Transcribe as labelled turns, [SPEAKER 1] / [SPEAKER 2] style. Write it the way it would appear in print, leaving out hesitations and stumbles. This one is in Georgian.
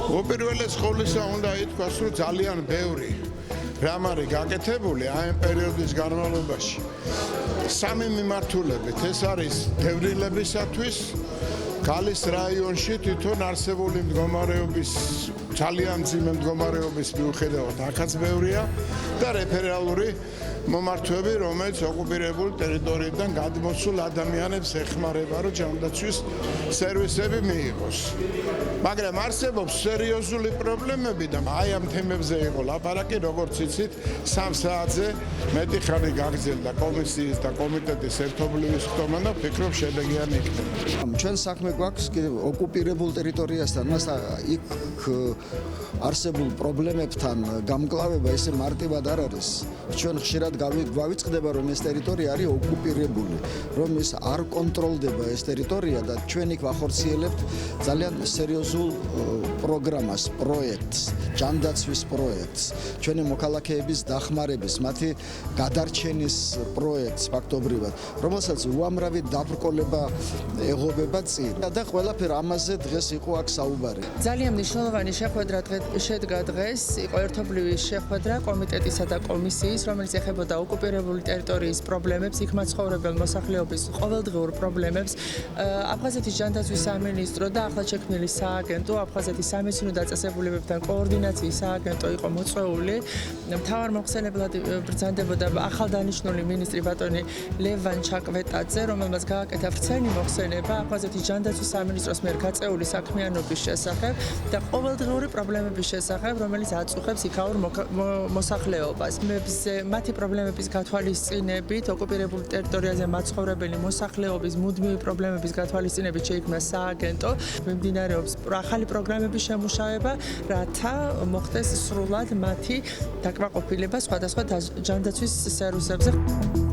[SPEAKER 1] უპირველეს ყოვლისა უნდა ითქვას, რომ ძალიან ბევრი რამ არის გაკეთებული ამ პერიოდის განმავლობაში. სამი მიმართულებით ეს არის დევნილებისათვის გალის რაიონში თვითონ არსებული მდგომარეობის ძალიან მძიმე მდგომარეობის მიუხედავად აქაც ბევრია და რეფერალური მომართვები, რომელიც ოკუპირებულ ტერიტორიიდან გადმოსულ ადამიანებს ეხმარება, რომ ჯანდაცვის სერვისები მიიღოს. მაგრამ არსებობს სერიოზული პრობლემები და აი ამ თემებზე იყო ლაპარაკი, როგორც იცით, 3 საათზე მეტი ხანი გაგრძელდა კომისიის და კომიტეტის ერთობლივი ხტომა და ვფიქრობ შედეგიანი იქნება.
[SPEAKER 2] ჩვენ საქმე გვაქვს ოკუპირებულ ტერიტორიასთან, იქ არსებულ პრობლემებთან გამკლავება ისე მარტივად არ არის. ჩვენ ხშირად გვავიწყდება, რომ ეს ტერიტორია არის ოკუპირებული, რომ ის არ კონტროლდება ეს ტერიტორია და ჩვენ იქ ვახორციელებთ ძალიან სერიოზულ პროგრამას, პროექტს, ჯანდაცვის პროექტს, ჩვენი მოქალაქეების დახმარების, მათი გადარჩენის პროექტს ფაქტობრივად, რომელსაც უამრავი დაბრკოლება ეღობება წინ და ყველაფერ ამაზე დღეს იყო აქ საუბარი.
[SPEAKER 3] ძალიან მნიშვნელოვანი შეხვედრა შედგა დღეს, იყო ერთობლივი შეხვედრა კომიტეტისა და კომისიის, რომელიც ეხებოდა ოკუპირებული ტერიტორიის პრობლემებს, იქ მაცხოვრებელ მოსახლეობის ყოველდღიურ პრობლემებს. აფხაზეთის ჯანდაცვის სამინისტრო და ახლად შექმნილი სააგენტო, აფხაზეთის სამეცნიერო დაწესებულებებთან კოორდინაციის სააგენტო იყო მოწვეული. მთავარ მოხსენებლად ბრძანდებოდა ახალდანიშნული მინისტრი ბატონი ლევან ჩაკვეტაძე, რომელმაც გააკეთა ვრცელი მოხსენება აფხაზეთის ჯანდაცვის სამინისტროს მიერ გაწეული საქმიანობის შესახებ და ყოველდღიური პრობლემების შესახებ, რომელიც აწუხებს იქაურ მოსახლეობას. მათი პრობლემების გათვალისწინებით, ოკუპირებულ ტერიტორიაზე მაცხოვრებელი მოსახლეობის მუდმივი პრობლემების გათვალისწინებით შეიქმნა სააგენტო. მიმდინარეობს ახალი პროგრამების შემუშავება, რათა მოხდეს სრულად მათი დაკმაყოფილება სხვადასხვა ჯანდაცვის სერვისებზე.